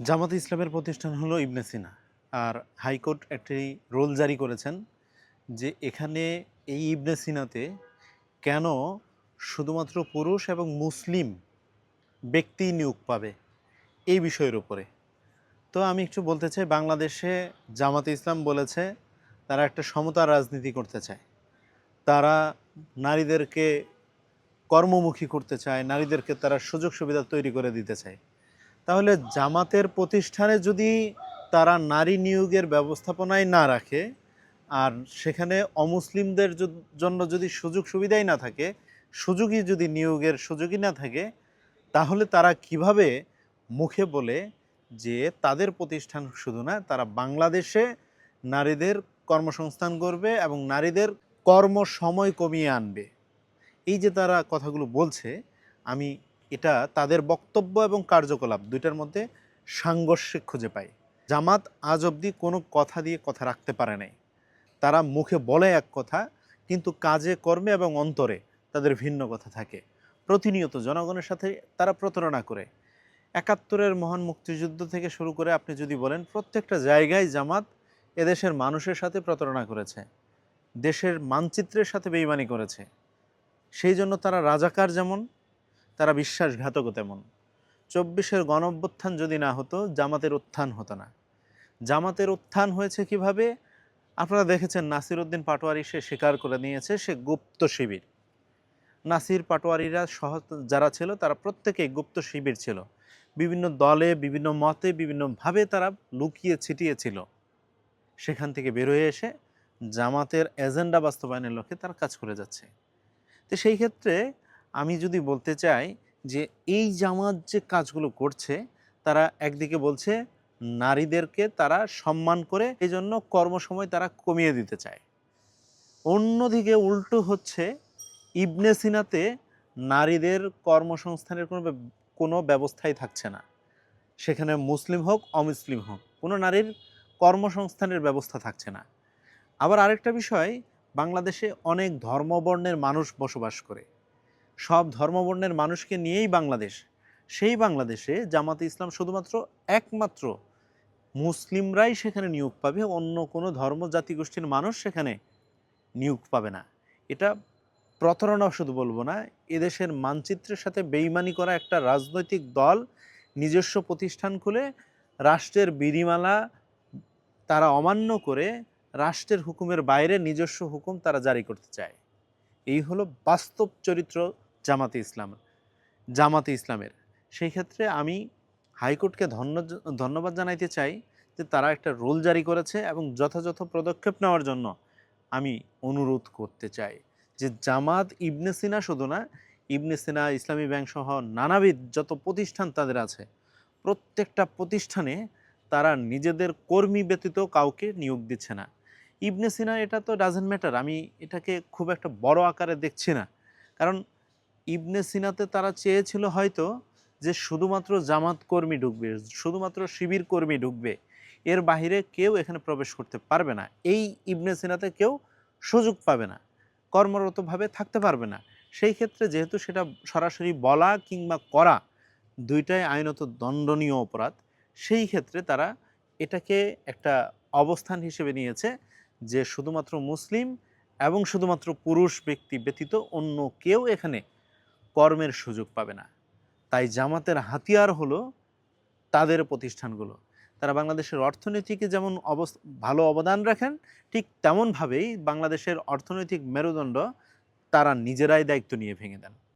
জামাতে ইসলামের প্রতিষ্ঠান হলো ইবনে সিনা। আর হাইকোর্ট একটি রুল জারি করেছেন যে এখানে এই ইবনে সিনাতে কেন শুধুমাত্র পুরুষ এবং মুসলিম ব্যক্তি নিয়োগ পাবে এই বিষয়ের উপরে। তো আমি একটু বলতে চাই, বাংলাদেশে জামাতে ইসলাম বলেছে তারা একটা সমতার রাজনীতি করতে চায়। তারা নারীদেরকে কর্মমুখী করতে চায়, নারীদেরকে তারা সুযোগ সুবিধা তৈরি করে দিতে চায়। তাহলে জামাতের প্রতিষ্ঠানে যদি তারা নারী নিয়োগের ব্যবস্থাপনায় না রাখে, আর সেখানে অমুসলিমদের জন্য যদি সুযোগ সুবিধাই না থাকে, সুযোগই যদি নিয়োগের সুযোগই না থাকে, তাহলে তারা কিভাবে মুখে বলে যে তাদের প্রতিষ্ঠান শুধু না, তারা বাংলাদেশে নারীদের কর্মসংস্থান করবে এবং নারীদের কর্মসময় কমিয়ে আনবে। এই যে তারা কথাগুলো বলছে, আমি এটা তাদের বক্তব্য এবং কার্যকলাপ দুইটার মধ্যে সাংঘর্ষিক খুঁজে পাই। জামাত আজ অবধি কোনো কথা দিয়ে কথা রাখতে পারে নাই। তারা মুখে বলে এক কথা, কিন্তু কাজে কর্মে এবং অন্তরে তাদের ভিন্ন কথা থাকে। প্রতিনিয়ত জনগণের সাথে তারা প্রতারণা করে। ৭১-এর মহান মুক্তিযুদ্ধ থেকে শুরু করে আপনি যদি বলেন, প্রত্যেকটা জায়গায় জামাত এদেশের মানুষের সাথে প্রতারণা করেছে, দেশের মানচিত্রের সাথে বেইমানি করেছে। সেই জন্য তারা রাজাকার যেমন, তারা বিশ্বাসঘাতকও তেমন। ২৪-এর গণঅভ্যুত্থান যদি না হতো, জামাতের উত্থান হতো না। জামাতের উত্থান হয়েছে কিভাবে? আপনারা দেখেছেন, নাসির উদ্দিন পাটোয়ারি সে স্বীকার করে নিয়েছে সে গুপ্ত শিবির। নাসির পাটোয়ারিরা সহ যারা ছিল তারা প্রত্যেকেই গুপ্ত শিবির ছিল। বিভিন্ন দলে, বিভিন্ন মতে, বিভিন্নভাবে তারা লুকিয়ে ছিটিয়ে ছিল। সেখান থেকে বের হয়ে এসে জামাতের এজেন্ডা বাস্তবায়নের লক্ষ্যে তারা কাজ করে যাচ্ছে। তো সেই ক্ষেত্রে আমি যদি বলতে চাই যে এই জামাত যে কাজগুলো করছে, তারা একদিকে বলছে নারীদেরকে তারা সম্মান করে, এই জন্য কর্মসময় তারা কমিয়ে দিতে চায়। অন্যদিকে উল্টো হচ্ছে, ইবনে সিনাতে নারীদের কর্মসংস্থানের কোনো ব্যবস্থাই থাকছে না। সেখানে মুসলিম হোক অমুসলিম হোক, কোনো নারীর কর্মসংস্থানের ব্যবস্থা থাকছে না। আবার আরেকটা বিষয়, বাংলাদেশে অনেক ধর্মবর্ণের মানুষ বসবাস করে। সব ধর্মবর্ণের মানুষকে নিয়েই বাংলাদেশ। সেই বাংলাদেশে জামাতে ইসলাম শুধুমাত্র একমাত্র মুসলিমরাই সেখানে নিয়োগ পাবে, অন্য কোনো ধর্ম জাতিগোষ্ঠীর মানুষ সেখানে নিয়োগ পাবে না। এটা প্রতারণা শুধু বলবো না, এদেশের মানচিত্রের সাথে বেইমানি করা একটা রাজনৈতিক দল নিজস্ব প্রতিষ্ঠান খুলে রাষ্ট্রের বিধিমালা তারা অমান্য করে রাষ্ট্রের হুকুমের বাইরে নিজস্ব হুকুম তারা জারি করতে চায়। এই হলো বাস্তব চরিত্র জামাতে ইসলামের। সেই ক্ষেত্রে আমি হাইকোর্টকে ধন্যবাদ জানাইতে চাই যে তারা একটা রুল জারি করেছে, এবং যথাযথ পদক্ষেপ নেওয়ার জন্য আমি অনুরোধ করতে চাই যে জামাত ইবনে সিনা শুধু না, ইবনে সিনা, ইসলামী ব্যাংক সহ নানাবিধ যত প্রতিষ্ঠান তাদের আছে, প্রত্যেকটা প্রতিষ্ঠানে তারা নিজেদের কর্মী ব্যতীত কাউকে নিয়োগ দিচ্ছে না। ইবনে সিনা এটা তো ডাজেন্ট ম্যাটার, আমি এটাকে খুব একটা বড় আকারে দেখছি না। কারণ ইবনে সিনাতে তারা চেয়েছিল হয়তো যে শুধুমাত্র জামাত কর্মী ঢুকবে, শুধুমাত্র শিবির কর্মী ঢুকবে, এর বাহিরে কেউ এখানে প্রবেশ করতে পারবে না। এই ইবনে সিনাতে কেউ সুযোগ পাবে না, কর্মরতভাবে থাকতে পারবে না। সেই ক্ষেত্রে যেহেতু সেটা সরাসরি বলা কিংবা করা দুইটাই আইনত দণ্ডনীয় অপরাধ, সেই ক্ষেত্রে তারা এটাকে একটা অবস্থান হিসেবে নিয়েছে যে শুধুমাত্র মুসলিম এবং শুধুমাত্র পুরুষ ব্যক্তি ব্যতীত অন্য কেউ এখানে কর্মের সুযোগ পাবে না। তাই জামাতের হাতিয়ার হলো তাদের প্রতিষ্ঠানগুলো। তারা বাংলাদেশের অর্থনীতিকে যেমন ভালো অবদান রাখেন, ঠিক তেমনভাবেই বাংলাদেশের অর্থনৈতিক মেরুদণ্ড তারা নিজেরাই দায়িত্ব নিয়ে ভেঙে দেন।